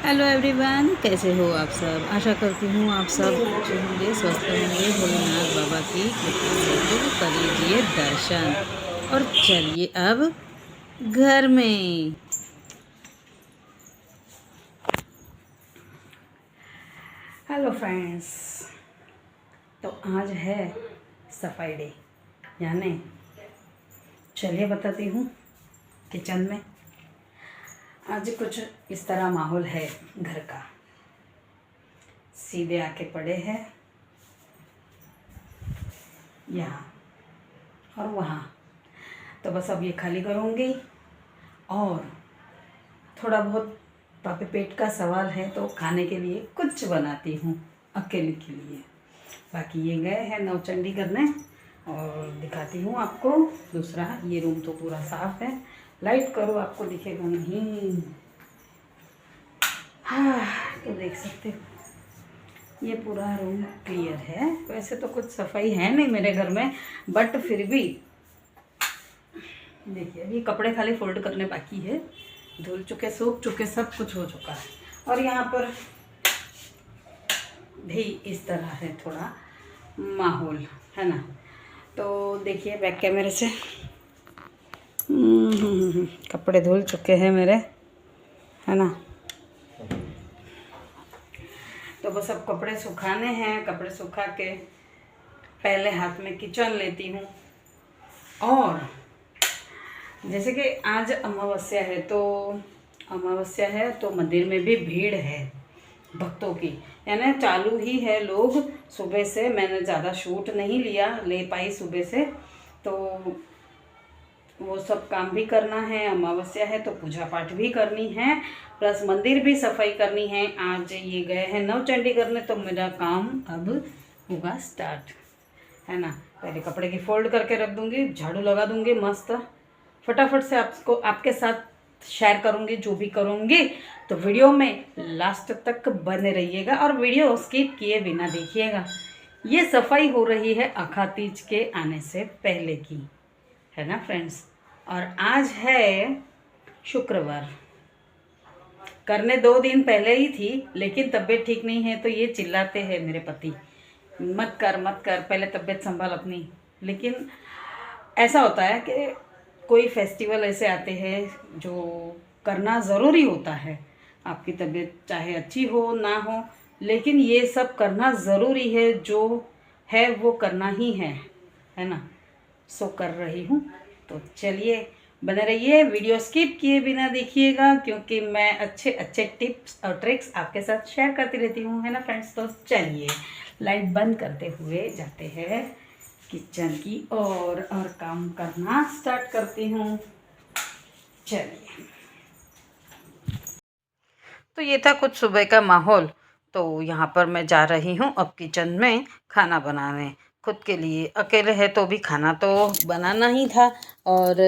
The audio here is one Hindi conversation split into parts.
हेलो एवरीवन, कैसे हो आप सब। आशा करती हूँ आप सब अच्छे होंगे, स्वस्थ होंगे। भोलेनाथ बाबा की कृपा से तो कर लीजिए दर्शन और चलिए अब घर में। हेलो फ्रेंड्स, तो आज है सफाई डे, यानी चलिए बताती हूँ किचन में आज कुछ इस तरह माहौल है घर का। सीधे आके पड़े हैं यहाँ और वहाँ, तो बस अब ये खाली करूँगी और थोड़ा बहुत पापे पेट का सवाल है तो खाने के लिए कुछ बनाती हूँ अकेले के लिए। बाकी ये गए हैं नवचंडी करने और दिखाती हूँ आपको। दूसरा, ये रूम तो पूरा साफ है, लाइट करो आपको दिखेगा नहीं। हाँ, तो देख सकते हो ये पूरा रूम क्लियर है। वैसे तो कुछ सफाई है नहीं मेरे घर में, बट फिर भी देखिए अभी कपड़े खाली फोल्ड करने बाकी है। धुल चुके, सूख चुके, सब कुछ हो चुका है। और यहाँ पर भी इस तरह है थोड़ा माहौल, है ना। तो देखिए बैक कैमरे से कपड़े धुल चुके हैं मेरे, है ना। तो बस अब कपड़े सुखाने हैं। कपड़े सुखा के पहले हाथ में किचन लेती हूँ। और जैसे कि आज अमावस्या है तो मंदिर में भी भीड़ है भक्तों की, यानी चालू ही है लोग सुबह से। मैंने ज़्यादा शूट नहीं ले पाई सुबह से, तो वो सब काम भी करना है। अमावस्या है तो पूजा पाठ भी करनी है, प्लस मंदिर भी सफाई करनी है। आज ये गए हैं नवचंडी करने, तो मेरा काम अब होगा स्टार्ट, है ना। पहले कपड़े की फोल्ड करके रख दूँगी, झाड़ू लगा दूँगी मस्त, फटाफट से आपको आपके साथ शेयर करूँगी जो भी करूँगी। तो वीडियो में लास्ट तक बने रहिएगा और वीडियो स्किप किए बिना देखिएगा। ये सफाई हो रही है अखा तीज के आने से पहले की, है ना फ्रेंड्स। और आज है शुक्रवार। करने 2 दिन पहले ही थी, लेकिन तबीयत ठीक नहीं है तो ये चिल्लाते हैं मेरे पति, मत कर मत कर, पहले तबीयत संभाल अपनी। लेकिन ऐसा होता है कि कोई फेस्टिवल ऐसे आते हैं जो करना ज़रूरी होता है। आपकी तबीयत चाहे अच्छी हो ना हो, लेकिन ये सब करना ज़रूरी है, जो है वो करना ही है ना। सो कर रही हूँ। तो चलिए बने रहिए, वीडियो स्किप किए बिना देखिएगा, क्योंकि मैं अच्छे अच्छे टिप्स और ट्रिक्स आपके साथ शेयर करती रहती हूँ, है ना फ्रेंड्स। तो चलिए लाइट बंद करते हुए जाते हैं किचन की और काम करना स्टार्ट करती हूँ। चलिए, तो ये था कुछ सुबह का माहौल। तो यहाँ पर मैं जा रही हूँ अब किचन में खाना बनाने। खुद के लिए अकेले है तो भी खाना तो बनाना ही था, और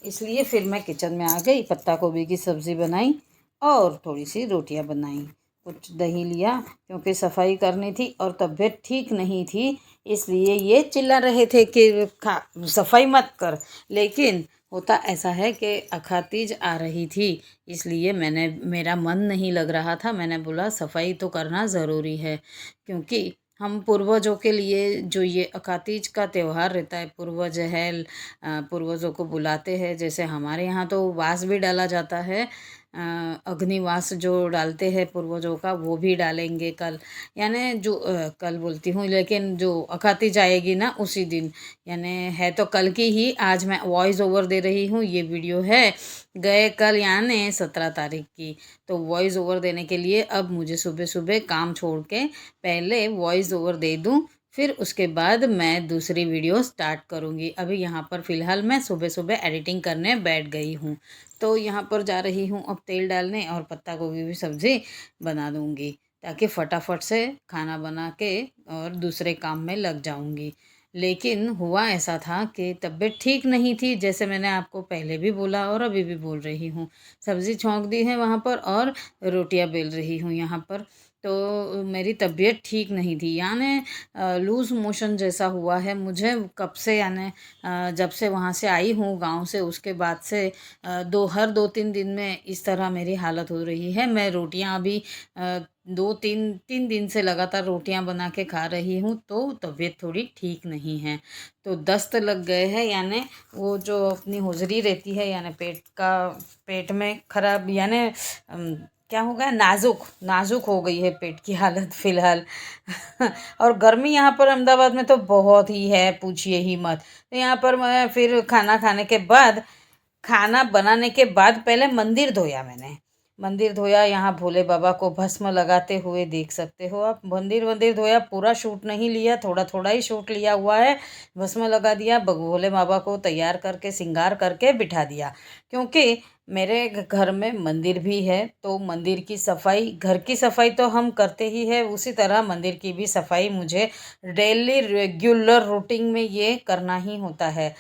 इसलिए फिर मैं किचन में आ गई। पत्ता गोभी की सब्ज़ी बनाई और थोड़ी सी रोटियाँ बनाई, कुछ दही लिया, क्योंकि सफाई करनी थी और तबीयत ठीक नहीं थी। इसलिए ये चिल्ला रहे थे कि खा सफाई मत कर, लेकिन होता ऐसा है कि अखातीज आ रही थी, इसलिए मेरा मन नहीं लग रहा था। मैंने बोला सफाई तो करना ज़रूरी है, क्योंकि हम पूर्वजों के लिए जो ये अखातीज का त्यौहार रहता है, पूर्वज है, पूर्वजों को बुलाते हैं। जैसे हमारे यहाँ तो वास भी डाला जाता है, अग्निवास जो डालते हैं पूर्वजों का, वो भी डालेंगे कल। यानी जो कल बोलती हूँ, लेकिन जो अखातीज आएगी ना उसी दिन, यानी है तो कल की ही। आज मैं वॉइस ओवर दे रही हूँ, ये वीडियो है गए कल यानी 17 तारीख की। तो वॉइस ओवर देने के लिए अब मुझे सुबह सुबह काम छोड़ के पहले वॉइस ओवर दे दूँ, फिर उसके बाद मैं दूसरी वीडियो स्टार्ट करूँगी। अभी यहाँ पर फ़िलहाल मैं सुबह सुबह एडिटिंग करने बैठ गई हूँ। तो यहाँ पर जा रही हूँ अब तेल डालने और पत्ता गोभी भी सब्ज़ी बना दूँगी, ताकि फटाफट से खाना बना के और दूसरे काम में लग जाऊँगी। लेकिन हुआ ऐसा था कि तबीयत ठीक नहीं थी, जैसे मैंने आपको पहले भी बोला और अभी भी बोल रही हूँ। सब्ज़ी छौंक दी है वहाँ पर और रोटियां बेल रही हूँ यहाँ पर। तो मेरी तबीयत ठीक नहीं थी, यानी लूज़ मोशन जैसा हुआ है मुझे कब से, यानी जब से वहाँ से आई हूँ गांव से, उसके बाद से हर 2-3 दिन में इस तरह मेरी हालत हो रही है। मैं रोटियां अभी 2-3 दिन से लगातार रोटियां बना के खा रही हूँ, तो तबीयत थोड़ी ठीक नहीं है। तो दस्त लग गए हैं, यानी वो जो अपनी होजरी रहती है, यानी पेट में खराब, यानी क्या हो गया, नाजुक नाजुक हो गई है पेट की हालत फ़िलहाल। और गर्मी यहाँ पर अहमदाबाद में तो बहुत ही है, पूछिए ही मत। तो यहाँ पर मैं फिर खाना बनाने के बाद पहले मंदिर धोया मैंने। मंदिर धोया, यहाँ भोले बाबा को भस्म लगाते हुए देख सकते हो आप। मंदिर धोया, पूरा शूट नहीं लिया, थोड़ा थोड़ा ही शूट लिया हुआ है। भस्म लगा दिया, भोले बाबा को तैयार करके श्रृंगार करके बिठा दिया, क्योंकि मेरे घर में मंदिर भी है, तो मंदिर की सफाई, घर की सफाई तो हम करते ही है, उसी तरह मंदिर की भी सफाई मुझे डेली रेगुलर रूटीन में ये करना ही होता है।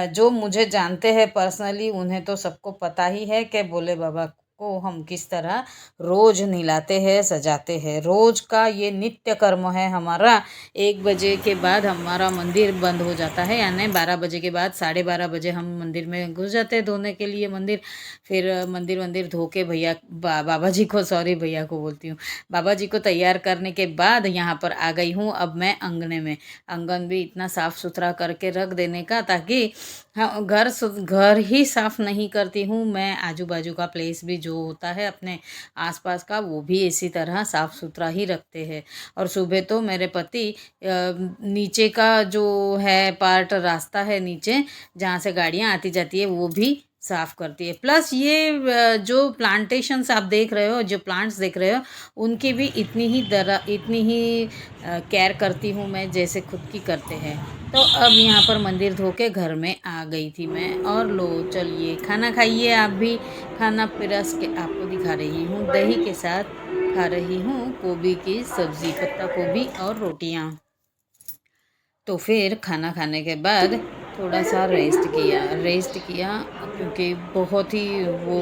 जो मुझे जानते हैं पर्सनली, उन्हें तो सबको पता ही है कि भोले बाबा को हम किस तरह रोज नहलाते हैं, सजाते हैं। रोज का ये नित्य कर्म है हमारा। 1 बजे के बाद हमारा मंदिर बंद हो जाता है, यानी 12 बजे के बाद 12:30 बजे हम मंदिर में घुस जाते हैं धोने के लिए मंदिर। फिर मंदिर धो के बाबा जी को, सॉरी भैया को बोलती हूँ, बाबा जी को तैयार करने के बाद यहाँ पर आ गई हूँ अब मैं अंगने में। आंगन भी इतना साफ़ सुथरा करके रख देने का, ताकि हाँ, घर ही साफ नहीं करती हूँ मैं, आजू बाजू का प्लेस भी जो होता है अपने आसपास का, वो भी इसी तरह साफ सुथरा ही रखते हैं। और सुबह तो मेरे पति नीचे का जो है पार्ट, रास्ता है नीचे जहाँ से गाड़ियाँ आती जाती है, वो भी साफ करती है। प्लस ये जो प्लांटेशंस आप देख रहे हो, जो प्लांट्स देख रहे हो, उनकी भी इतनी ही केयर करती हूँ मैं, जैसे खुद की करते हैं। तो अब यहाँ पर मंदिर धो के घर में आ गई थी मैं, और लो चलिए खाना खाइए आप भी। खाना पिरस के आपको दिखा रही हूँ, दही के साथ खा रही हूँ गोभी की सब्ज़ी, पत्ता गोभी और रोटियाँ। तो फिर खाना खाने के बाद थोड़ा सा रेस्ट किया, क्योंकि बहुत ही वो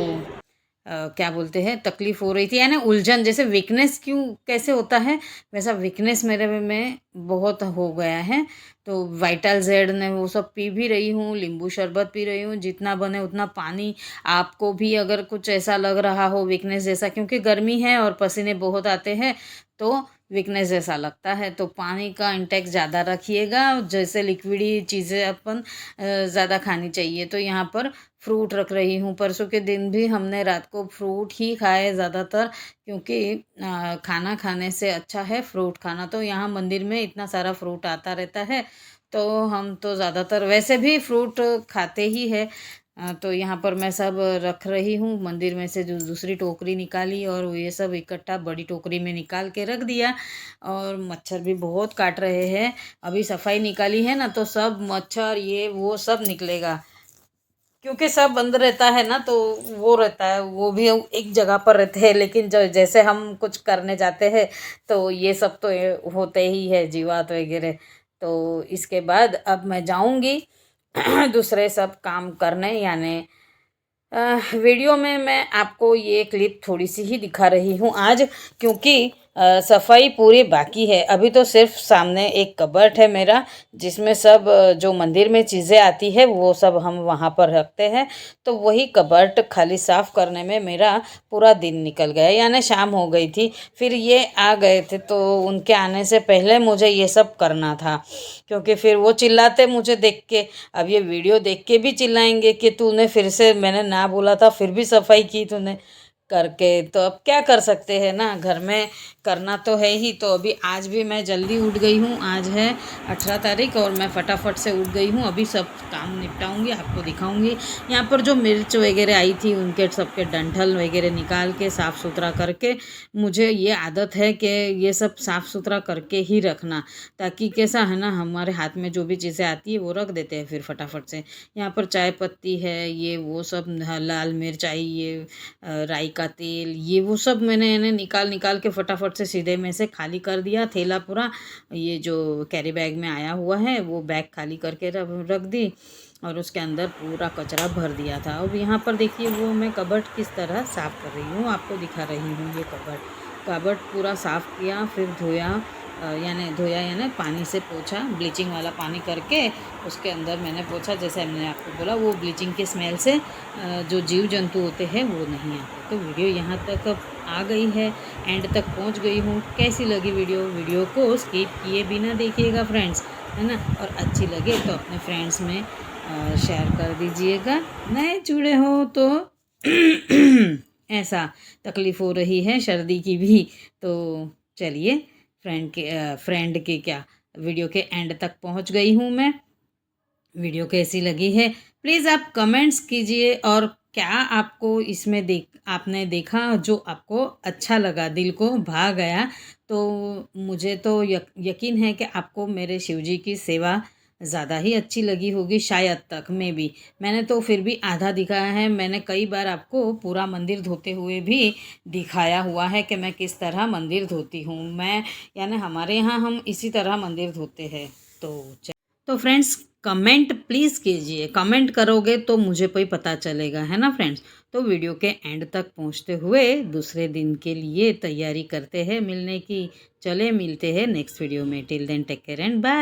क्या बोलते हैं, तकलीफ़ हो रही थी, यानी उलझन, जैसे वीकनेस क्यों कैसे होता है, वैसा वीकनेस मेरे में बहुत हो गया है। तो वाइटल जेड ने वो सब पी भी रही हूँ, नींबू शरबत पी रही हूँ, जितना बने उतना पानी। आपको भी अगर कुछ ऐसा लग रहा हो वीकनेस जैसा, क्योंकि गर्मी है और पसीने बहुत आते हैं, तो वीकनेस जैसा लगता है, तो पानी का इंटेक ज़्यादा रखिएगा, जैसे लिक्विडी चीज़ें अपन ज़्यादा खानी चाहिए। तो यहाँ पर फ्रूट रख रही हूँ, परसों के दिन भी हमने रात को फ्रूट ही खाए ज़्यादातर, क्योंकि खाना खाने से अच्छा है फ्रूट खाना। तो यहाँ मंदिर में इतना सारा फ्रूट आता रहता है, तो हम तो ज़्यादातर वैसे भी फ्रूट खाते ही है। तो यहाँ पर मैं सब रख रही हूँ, मंदिर में से जो दूसरी टोकरी निकाली और ये सब इकट्ठा बड़ी टोकरी में निकाल के रख दिया। और मच्छर भी बहुत काट रहे हैं, अभी सफाई निकाली है ना, तो सब मच्छर ये वो सब निकलेगा, क्योंकि सब बंद रहता है ना, तो वो रहता है, वो भी एक जगह पर रहते हैं, लेकिन जो जैसे हम कुछ करने जाते हैं तो ये सब तो होते ही है, जीवात वगैरह। तो इसके बाद अब मैं जाऊंगी दूसरे सब काम करने, यानी वीडियो में मैं आपको ये क्लिप थोड़ी सी ही दिखा रही हूँ आज, क्योंकि सफाई पूरी बाकी है। अभी तो सिर्फ सामने एक कबर्ड है मेरा, जिसमें सब जो मंदिर में चीज़ें आती है वो सब हम वहाँ पर रखते हैं। तो वही कबर्ड खाली साफ़ करने में मेरा पूरा दिन निकल गया, यानी शाम हो गई थी। फिर ये आ गए थे, तो उनके आने से पहले मुझे ये सब करना था, क्योंकि फिर वो चिल्लाते मुझे देख के। अब ये वीडियो देख के भी चिल्लाएंगे कि तूने फिर से, मैंने ना बोला था फिर भी सफाई की तूने करके। तो अब क्या कर सकते हैं ना, घर में करना तो है ही। तो अभी आज भी मैं जल्दी उठ गई हूँ, आज है 18 तारीख, और मैं फटाफट से उठ गई हूँ। अभी सब काम निपटाऊंगी, आपको दिखाऊंगी। यहाँ पर जो मिर्च वगैरह आई थी उनके सबके डंठल वगैरह निकाल के साफ़ सुथरा करके, मुझे ये आदत है कि ये सब साफ़ सुथरा करके ही रखना, ताकि कैसा है ना, हमारे हाथ में जो भी चीज़ें आती है वो रख देते हैं फिर फटाफट से। यहाँ पर चाय पत्ती है, ये वो सब, लाल मिर्च आई, ये राई का तेल, ये वो सब मैंने इन्हें निकाल के फटाफट से सीधे में से खाली कर दिया थैला पूरा। ये जो कैरी बैग में आया हुआ है वो बैग खाली करके रख दी, और उसके अंदर पूरा कचरा भर दिया था। अब यहाँ पर देखिए वो मैं कबर्ड किस तरह साफ़ कर रही हूँ, आपको दिखा रही हूँ। ये कबर्ड पूरा साफ़ किया, फिर धोया, यानी पानी से पोंछा, ब्लीचिंग वाला पानी करके उसके अंदर मैंने पोंछा। जैसे मैंने आपको बोला, वो ब्लीचिंग के स्मेल से जो जीव जंतु होते हैं वो नहीं आते। तो वीडियो यहाँ तक अब आ गई है, एंड तक पहुँच गई हूँ। कैसी लगी वीडियो को स्किप किए बिना देखिएगा फ्रेंड्स, है ना। और अच्छी लगे तो अपने फ्रेंड्स में शेयर कर दीजिएगा। नए जुड़े हो तो ऐसा तकलीफ़ हो रही है सर्दी की भी, तो चलिए फ्रेंड के क्या वीडियो के एंड तक पहुंच गई हूं मैं। वीडियो कैसी लगी है प्लीज़ आप कमेंट्स कीजिए, और क्या आपको इसमें आपने देखा जो आपको अच्छा लगा, दिल को भा गया, तो मुझे तो यकीन है कि आपको मेरे शिवजी की सेवा ज़्यादा ही अच्छी लगी होगी, शायद तक में भी। मैंने तो फिर भी आधा दिखाया है, मैंने कई बार आपको पूरा मंदिर धोते हुए भी दिखाया हुआ है कि मैं किस तरह मंदिर धोती हूँ। यानी हमारे यहाँ हम इसी तरह मंदिर धोते हैं। तो फ्रेंड्स कमेंट प्लीज़ कीजिए, कमेंट करोगे तो मुझे कोई पता चलेगा, है ना फ्रेंड्स। तो वीडियो के एंड तक पहुंचते हुए दूसरे दिन के लिए तैयारी करते हैं मिलने की। चले मिलते हैं नेक्स्ट वीडियो में। Till then take care and bye.